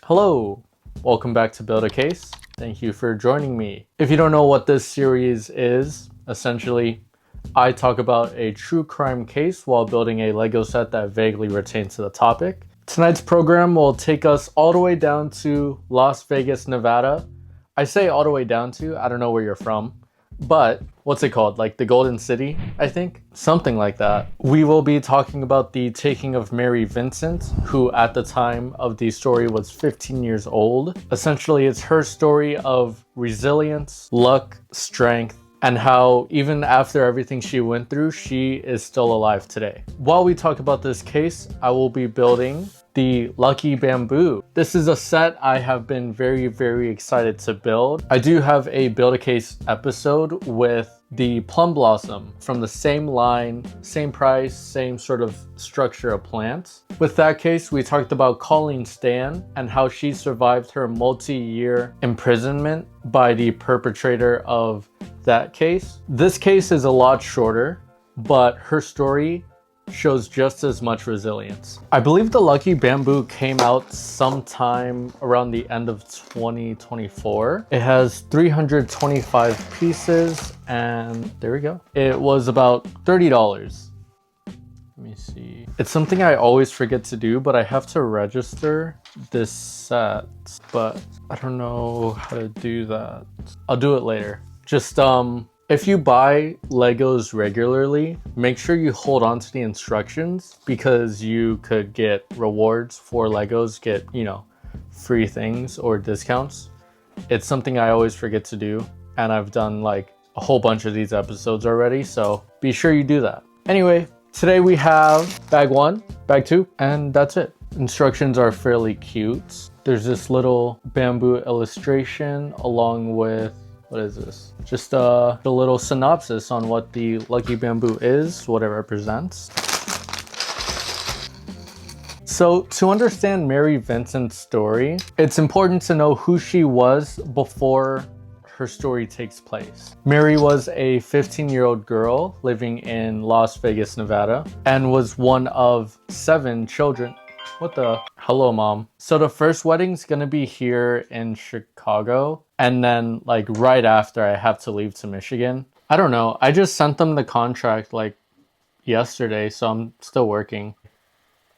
Hello, welcome back to Build a Case. Thank you for joining me. If you don't know what this series is, essentially, I talk about a true crime case while building a Lego set that vaguely pertains to the topic. Tonight's program will take us all the way down to Las Vegas, Nevada. I say all the way down to, I don't know where you're from, but what's it called? Like the Golden City, I think? Something like that. We will be talking about the taking of Mary Vincent, who at the time of the story was 15 years old. Essentially, it's her story of resilience, luck, strength, and how even after everything she went through, she is still alive today. While we talk about this case, I will be building the Lucky Bamboo. This is a set I have been very excited to build. I do have a Build a Case episode with the Plum Blossom from the same line, same price, same sort of structure of plants. With that case, we talked about Colleen Stan and how she survived her multi-year imprisonment by the perpetrator of that case. This case is a lot shorter, but her story shows just as much resilience. I believe the Lucky Bamboo came out sometime around the end of 2024. It has 325 pieces and there we go. It was about $30. Let me see. It's something I always forget to do, but I have to register this set, but I don't know how to do that. I'll do it later. Just if you buy Legos regularly, make sure you hold on to the instructions because you could get rewards for Legos, get, free things or discounts. It's something I always forget to do, and I've done like a whole bunch of these episodes already, so be sure you do that. Anyway, today we have bag 1, bag 2, and that's it. Instructions are fairly cute. There's this little bamboo illustration along with, what is this? Just the little synopsis on what the Lucky Bamboo is, what it represents. So to understand Mary Vincent's story, it's important to know who she was before her story takes place. Mary was a 15-year-old girl living in Las Vegas, Nevada, and was one of 7 children. What the? Hello, Mom. So the first wedding's gonna be here in Chicago, and then like right after I have to leave to Michigan. I don't know. I just sent them the contract like yesterday, so I'm still working.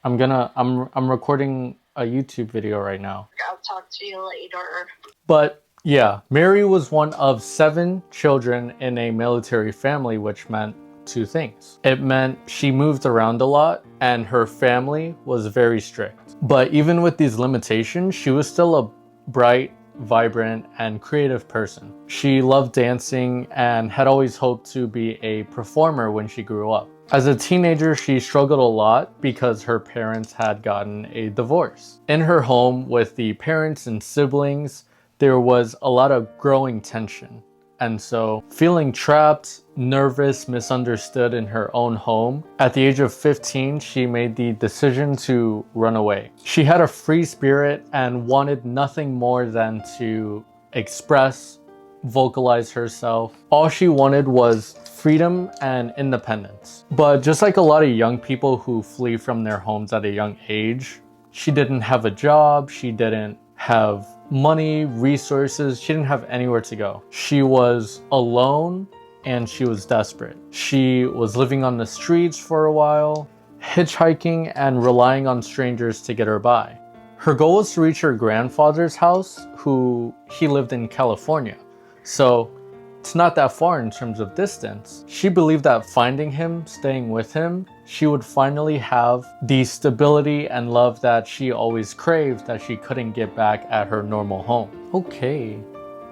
I'm recording a YouTube video right now. I'll talk to you later. But yeah, Mary was one of 7 children in a military family, which meant 2 things. It meant she moved around a lot and her family was very strict. But even with these limitations, she was still a bright, vibrant, and creative person. She loved dancing and had always hoped to be a performer when she grew up. As a teenager, she struggled a lot because her parents had gotten a divorce. In her home with the parents and siblings, there was a lot of growing tension. And so feeling trapped, nervous, misunderstood in her own home, at the age of 15, she made the decision to run away. She had a free spirit and wanted nothing more than to express, vocalize herself. All she wanted was freedom and independence. But just like a lot of young people who flee from their homes at a young age, she didn't have a job, she didn't have money, resources, she didn't have anywhere to go. She was alone and she was desperate. She was living on the streets for a while, hitchhiking and relying on strangers to get her by. Her goal was to reach her grandfather's house, who he lived in California. So it's not that far in terms of distance. She believed that finding him, staying with him, she would finally have the stability and love that she always craved that she couldn't get back at her normal home. Okay,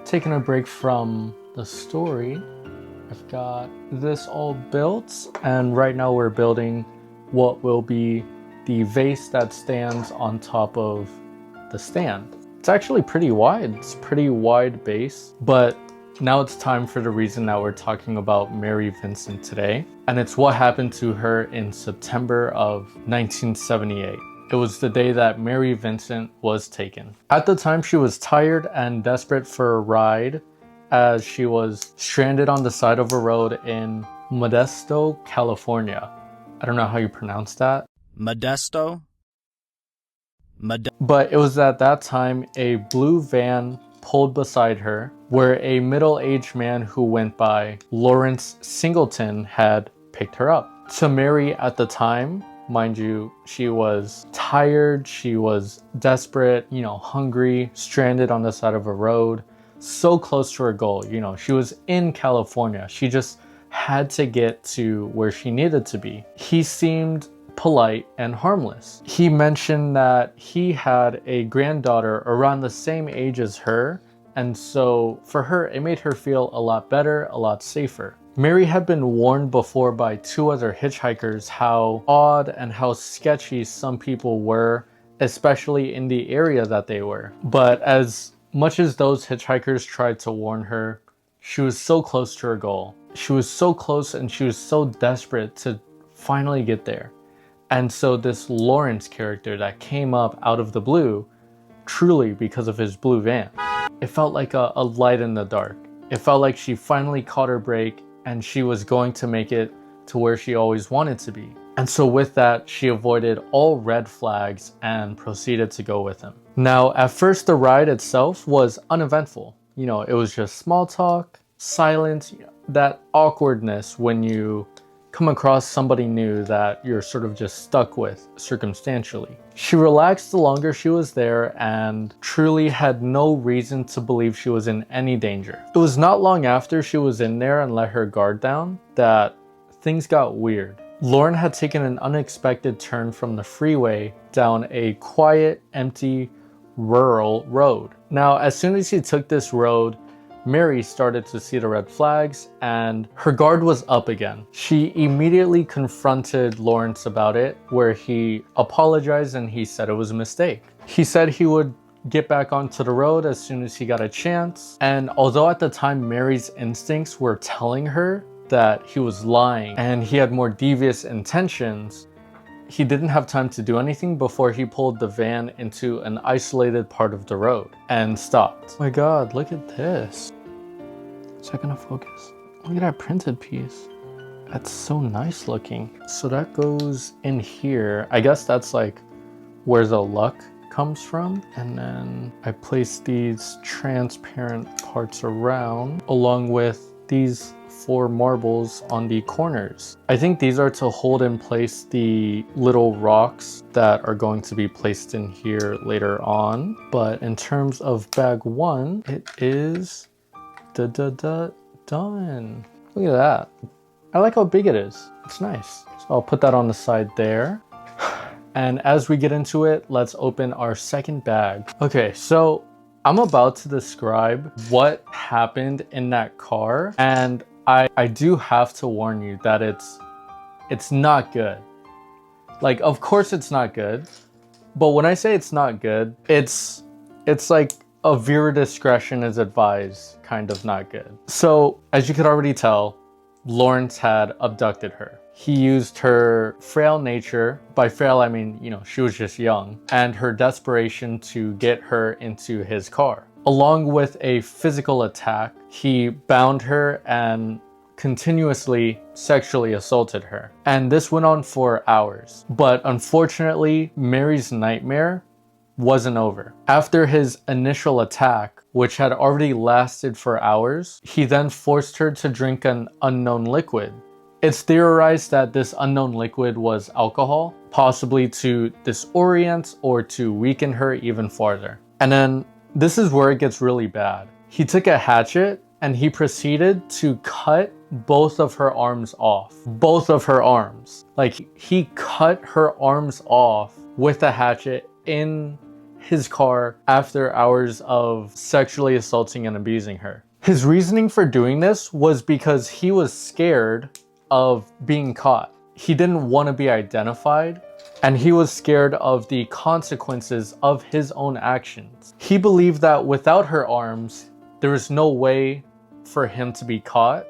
taking a break from the story. I've got this all built, and right now we're building what will be the vase that stands on top of the stand. It's actually pretty wide. It's a pretty wide base, but now it's time for the reason that we're talking about Mary Vincent today, and it's what happened to her in September of 1978. It was the day that Mary Vincent was taken. At the time, she was tired and desperate for a ride as she was stranded on the side of a road in Modesto, California. I don't know how you pronounce that. Modesto? But it was at that time a blue van pulled beside her where a middle-aged man who went by Lawrence Singleton had picked her up. To Mary at the time, mind you, she was tired, she was desperate, hungry, stranded on the side of a road, so close to her goal. She was in California. She just had to get to where she needed to be. He seemed polite and harmless. He mentioned that he had a granddaughter around the same age as her, and so for her, it made her feel a lot better, a lot safer. Mary had been warned before by 2 other hitchhikers how odd and how sketchy some people were, especially in the area that they were. But as much as those hitchhikers tried to warn her, she was so close to her goal. She was so close and she was so desperate to finally get there. And so this Lawrence character that came up out of the blue, truly because of his blue van, it felt like a light in the dark. It felt like she finally caught her break and she was going to make it to where she always wanted to be. And so with that, she avoided all red flags and proceeded to go with him. Now, at first, the ride itself was uneventful. It was just small talk, silence, that awkwardness when you come across somebody new that you're sort of just stuck with circumstantially. She relaxed the longer she was there and truly had no reason to believe she was in any danger. It was not long after she was in there and let her guard down that things got weird. Lauren had taken an unexpected turn from the freeway down a quiet, empty, rural road. Now, as soon as she took this road, Mary started to see the red flags and her guard was up again. She immediately confronted Lawrence about it, where he apologized and he said it was a mistake. He said he would get back onto the road as soon as he got a chance. And although at the time Mary's instincts were telling her that he was lying and he had more devious intentions, he didn't have time to do anything before he pulled the van into an isolated part of the road and stopped. Oh my God, look at this. Is that gonna focus? Look at that printed piece. That's so nice looking. So that goes in here. I guess that's like where the luck comes from. And then I place these transparent parts around along with these 4 marbles on the corners. I think these are to hold in place the little rocks that are going to be placed in here later on. But in terms of bag 1, it is done. Look at that. I like how big it is. It's nice. So I'll put that on the side there. And as we get into it, let's open our second bag. Okay, so I'm about to describe what happened in that car, and I do have to warn you that it's not good. Like, of course it's not good, but when I say it's not good, it's like a viewer discretion is advised kind of not good. So as you could already tell, Lawrence had abducted her. He used her frail nature, by frail I mean, she was just young, and her desperation to get her into his car. Along with a physical attack, he bound her and continuously sexually assaulted her. And this went on for hours. But unfortunately, Mary's nightmare wasn't over. After his initial attack, which had already lasted for hours, he then forced her to drink an unknown liquid. It's theorized that this unknown liquid was alcohol, possibly to disorient or to weaken her even farther. And then this is where it gets really bad. He took a hatchet and he proceeded to cut both of her arms off. Both of her arms. Like, he cut her arms off with a hatchet in his car after hours of sexually assaulting and abusing her. His reasoning for doing this was because he was scared of being caught. He didn't want to be identified, and he was scared of the consequences of his own actions. He believed that without her arms, there was no way for him to be caught,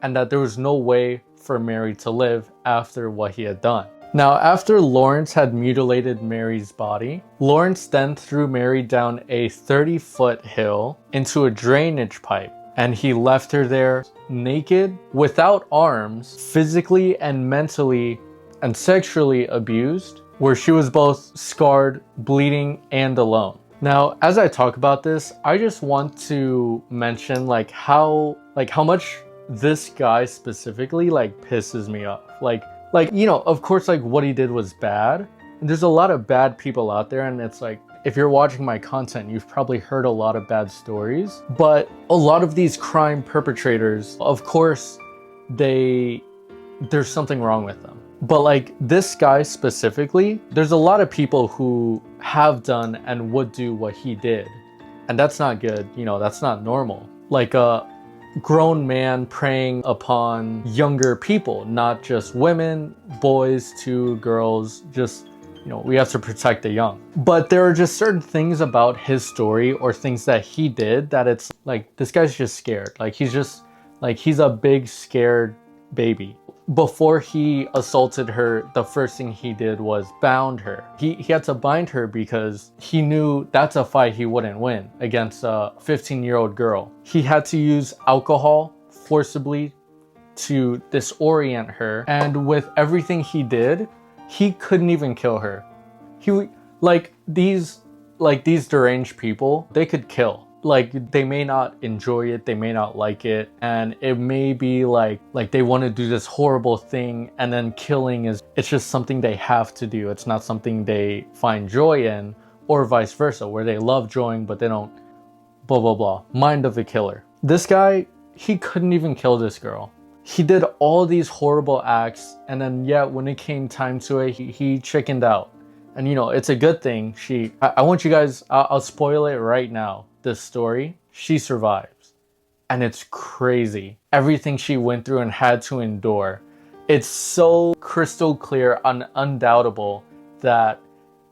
and that there was no way for Mary to live after what he had done. Now, after Lawrence had mutilated Mary's body, Lawrence then threw Mary down a 30-foot hill into a drainage pipe, and he left her there naked, without arms, physically and mentally and sexually abused where she was both scarred, bleeding, and alone. Now, as I talk about this, I just want to mention like how much this guy specifically like pisses me off. Like you know, of course, like what he did was bad. And there's a lot of bad people out there, and it's like if you're watching my content, you've probably heard a lot of bad stories. But a lot of these crime perpetrators, of course, there's something wrong with them. But like this guy specifically, there's a lot of people who have done and would do what he did. And that's not good, you know, that's not normal. Like a grown man preying upon younger people, not just women, boys to girls, just, you know, we have to protect the young. But there are just certain things about his story or things that he did that it's like, this guy's just scared. Like he's a big scared baby. Before he assaulted her, the first thing he did was bound her. He had to bind her because he knew that's a fight he wouldn't win against a 15-year-old girl. He had to use alcohol forcibly to disorient her. And with everything he did, he couldn't even kill her. These deranged people, they could kill. Like they may not enjoy it, they may not like it, and it may be like they want to do this horrible thing, and then killing it's just something they have to do. It's not something they find joy in, or vice versa, where they love joy but they don't blah blah blah. Mind of the killer. This guy, he couldn't even kill this girl. He did all these horrible acts, and then yet when it came time to it, he chickened out. And you know, it's a good thing. I want you guys, I'll spoil it right now. This story, she survives. And it's crazy. Everything she went through and had to endure. It's so crystal clear and undoubtable that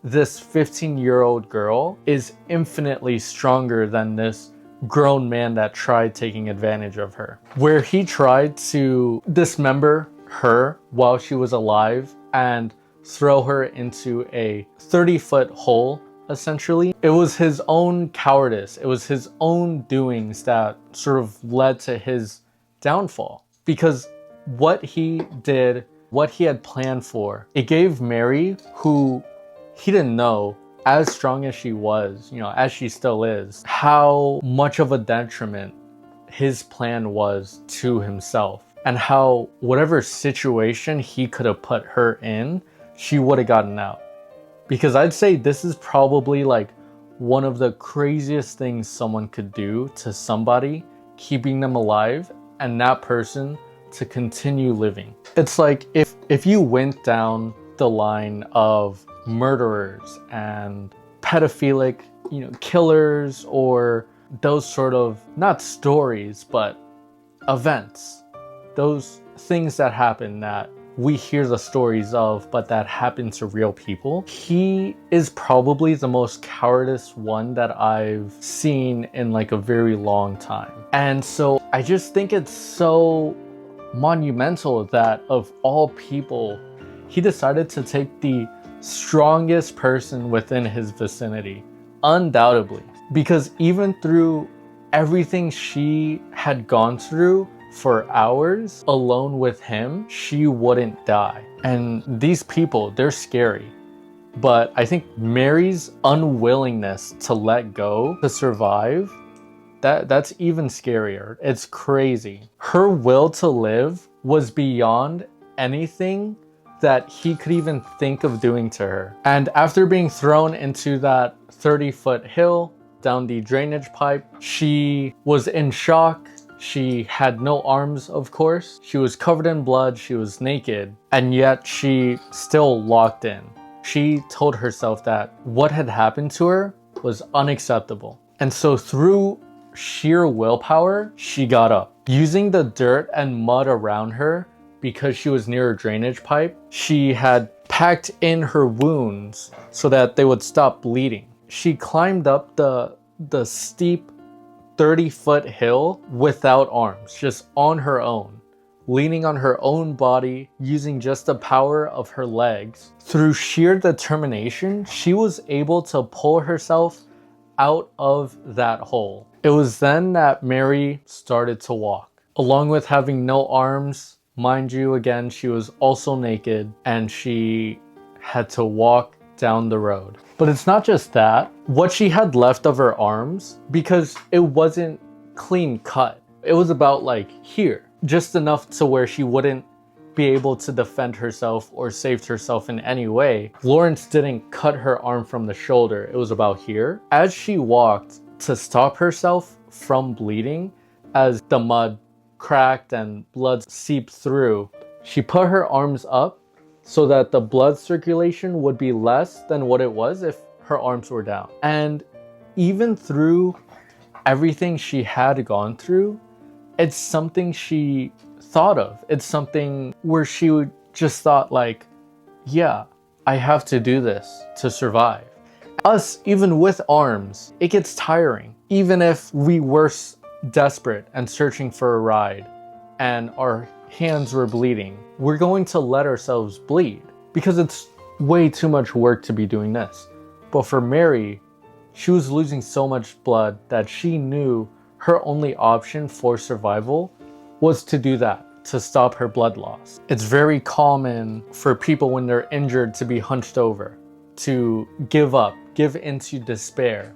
this 15-year-old girl is infinitely stronger than this grown man that tried taking advantage of her. Where he tried to dismember her while she was alive and throw her into a 30-foot hole, essentially. It was his own cowardice. It was his own doings that sort of led to his downfall. Because what he did, what he had planned for, it gave Mary, who he didn't know, as strong as she was, you know, as she still is, how much of a detriment his plan was to himself. And how whatever situation he could have put her in, she would have gotten out. Because I'd say this is probably like one of the craziest things someone could do to somebody, keeping them alive and that person to continue living. It's like if you went down the line of murderers and pedophilic, you know, killers, or those sort of, not stories, but events, those things that happen that we hear the stories of, but that happen to real people. He is probably the most cowardice one that I've seen in like a very long time. And so I just think it's so monumental that of all people, he decided to take the strongest person within his vicinity, undoubtedly. Because even through everything she had gone through, for hours alone with him, she wouldn't die. And these people, they're scary. But I think Mary's unwillingness to let go, to survive, that's even scarier. It's crazy. Her will to live was beyond anything that he could even think of doing to her. And after being thrown into that 30-foot hill down the drainage pipe, she was in shock. She had no arms, of course. She was covered in blood. She was naked. And yet she still locked in. She told herself that what had happened to her was unacceptable. And so through sheer willpower, she got up. Using the dirt and mud around her, because she was near a drainage pipe, she had packed in her wounds so that they would stop bleeding. She climbed up the steep 30-foot hill without arms, just on her own, leaning on her own body, using just the power of her legs. Through sheer determination, she was able to pull herself out of that hole. It was then that Mary started to walk. Along with having no arms, mind you, again, she was also naked, and she had to walk down the road. But it's not just that. What she had left of her arms, because it wasn't clean cut, it was about like here, just enough to where she wouldn't be able to defend herself or save herself in any way. Lawrence didn't cut her arm from the shoulder, it was about here. As she walked to stop herself from bleeding, as the mud cracked and blood seeped through, she put her arms up so that the blood circulation would be less than what it was if her arms were down. And even through everything she had gone through, it's something she thought of. It's something where she would just thought like, yeah, I have to do this to survive. Us, even with arms, it gets tiring. Even if we were desperate and searching for a ride and our hands were bleeding, we're going to let ourselves bleed because it's way too much work to be doing this. But for Mary, she was losing so much blood that she knew her only option for survival was to do that, to stop her blood loss. It's very common for people when they're injured to be hunched over, to give up, give into despair,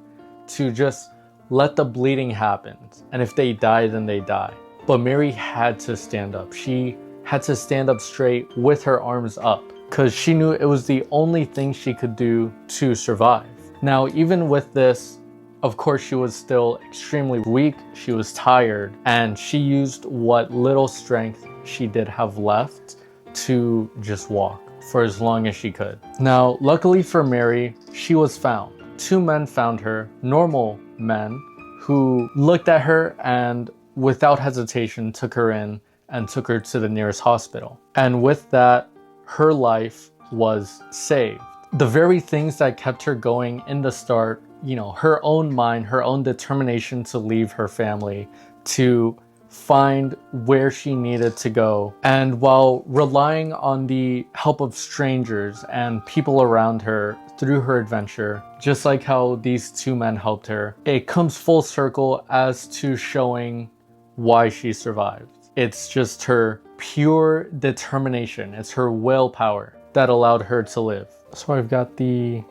to just let the bleeding happen. And if they die, then they die. But Mary had to stand up. She had to stand up straight with her arms up because she knew it was the only thing she could do to survive. Now, even with this, of course, she was still extremely weak. She was tired, and she used what little strength she did have left to just walk for as long as she could. Now, luckily for Mary, she was found. 2 men found her, normal men, who looked at her and without hesitation took her in and took her to the nearest hospital. And with that, her life was saved. The very things that kept her going in the start, you know, her own mind, her own determination to leave her family, to find where she needed to go. And while relying on the help of strangers and people around her through her adventure, just like how these 2 men helped her, it comes full circle as to showing why she survived. It's just her pure determination. It's her willpower that allowed her to live. So I've got the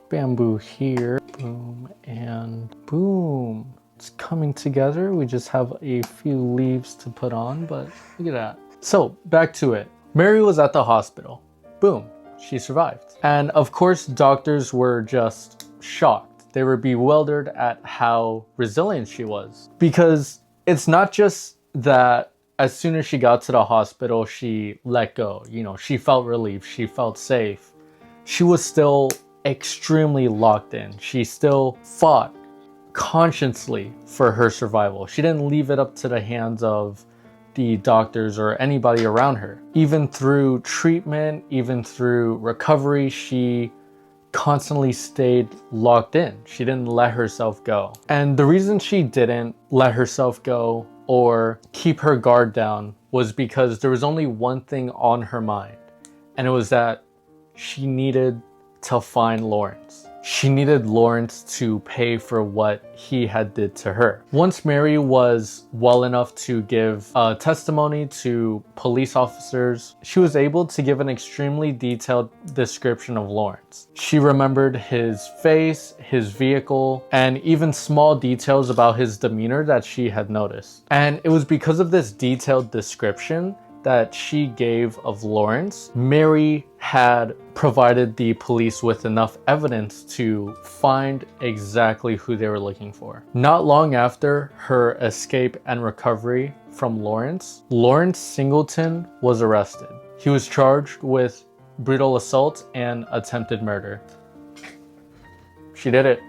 bamboo here, boom and boom. It's coming together. We just have a few leaves to put on, but look at that. So back to it. Mary was at the hospital. Boom, she survived. And of course, doctors were just shocked. They were bewildered at how resilient she was, because it's not just that as soon as she got to the hospital, she let go. You know, she felt relief, she felt safe. She was still extremely locked in. She still fought consciously for her survival. She didn't leave it up to the hands of the doctors or anybody around her. Even through treatment, even through recovery, she constantly stayed locked in. She didn't let herself go. And the reason she didn't let herself go or keep her guard down was because there was only one thing on her mind, and it was that she needed to find Lawrence. She needed Lawrence to pay for what he had did to her. Once Mary was well enough to give testimony to police officers, she was able to give an extremely detailed description of Lawrence. She remembered his face, his vehicle, and even small details about his demeanor that she had noticed. And it was because of this detailed description that she gave of Lawrence, Mary had provided the police with enough evidence to find exactly who they were looking for. Not long after her escape and recovery from Lawrence, Lawrence Singleton was arrested. He was charged with brutal assault and attempted murder. She did it.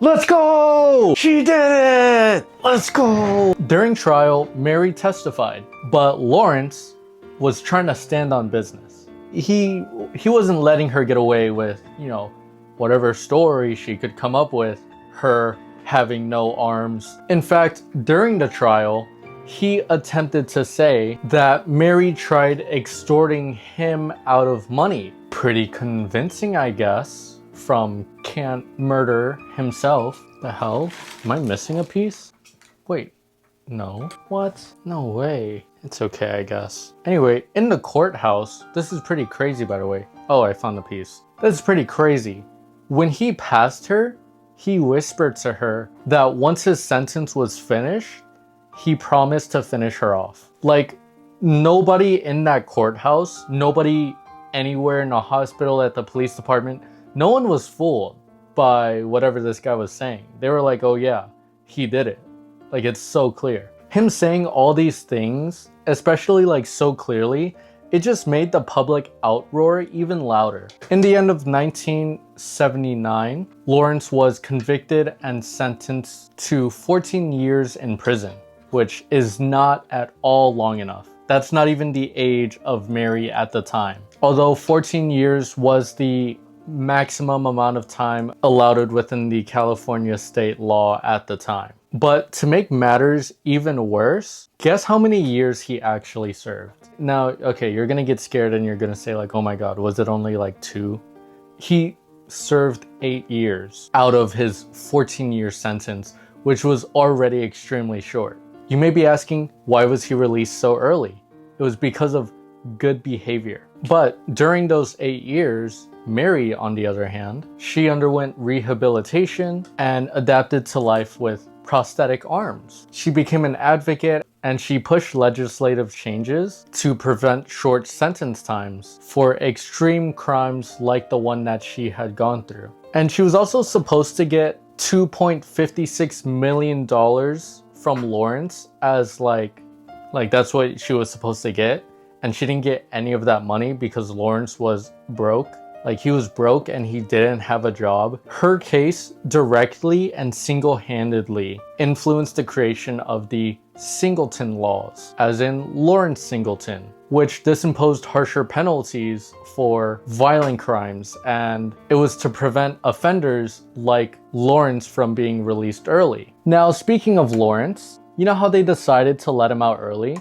Let's go! She did it! Let's go! During trial, Mary testified, but Lawrence was trying to stand on business. He wasn't letting her get away with, you know, whatever story she could come up with, her having no arms. In fact, during the trial, he attempted to say that Mary tried extorting him out of money. Pretty convincing, I guess, from Can't Murder himself. The hell? Am I missing a piece? Wait, no. What? No way. It's okay, I guess. Anyway, in the courthouse, this is pretty crazy, by the way. Oh, I found the piece. This is pretty crazy. When he passed her, he whispered to her that once his sentence was finished, he promised to finish her off. Like, nobody in that courthouse, nobody anywhere in the hospital, at the police department, no one was fooled by whatever this guy was saying. They were like, oh yeah, he did it. Like, it's so clear. Him saying all these things, especially like so clearly, it just made the public outroar even louder. In the end of 1979, Lawrence was convicted and sentenced to 14 years in prison, which is not at all long enough. That's not even the age of Mary at the time. Although 14 years was the maximum amount of time allowed within the California state law at the time. But to make matters even worse, guess how many years he actually served? Now, okay, you're gonna get scared and you're gonna say like, oh my God, was it only like 2? He served 8 years out of his 14-year sentence, which was already extremely short. You may be asking, why was he released so early? It was because of good behavior. But during those 8 years, Mary, on the other hand, she underwent rehabilitation and adapted to life with prosthetic arms. She became an advocate and she pushed legislative changes to prevent short sentence times for extreme crimes like the one that she had gone through. And she was also supposed to get $2.56 million from Lawrence as like that's what she was supposed to get. And she didn't get any of that money because Lawrence was broke. Like, he was broke and he didn't have a job. Her case directly and single-handedly influenced the creation of the Singleton laws, as in Lawrence Singleton, which this imposed harsher penalties for violent crimes, and it was to prevent offenders like Lawrence from being released early. Now, speaking of Lawrence, you know how they decided to let him out early?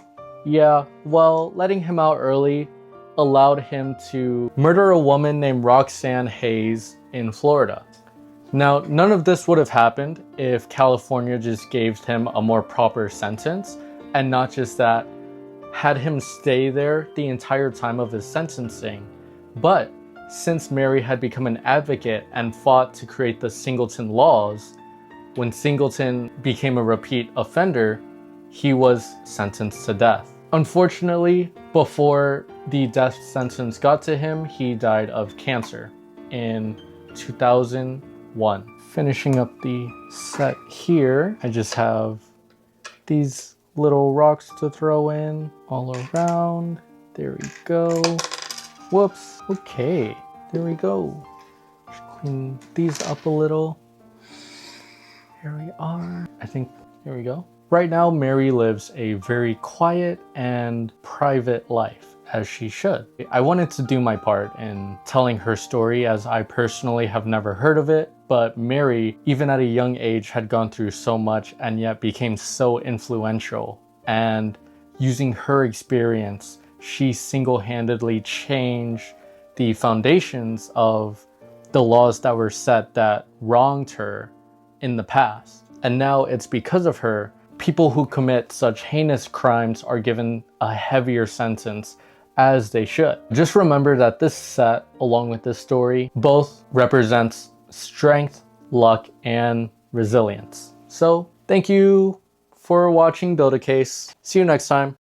Yeah, well, letting him out early allowed him to murder a woman named Roxanne Hayes in Florida. Now, none of this would have happened if California just gave him a more proper sentence, and not just that, had him stay there the entire time of his sentencing. But since Mary had become an advocate and fought to create the Singleton laws, when Singleton became a repeat offender, he was sentenced to death. Unfortunately, before the death sentence got to him, he died of cancer in 2001. Finishing up the set here, I just have these little rocks to throw in all around. There we go. Whoops. Okay, there we go. Just clean these up a little. Here we are. I think, there we go. Right now, Mary lives a very quiet and private life, as she should. I wanted to do my part in telling her story, as I personally have never heard of it, but Mary, even at a young age, had gone through so much and yet became so influential. And using her experience, she single-handedly changed the foundations of the laws that were set that wronged her in the past. And now it's because of her, people who commit such heinous crimes are given a heavier sentence, as they should. Just remember that this set, along with this story, both represents strength, luck, and resilience. So, thank you for watching Build a Case. See you next time.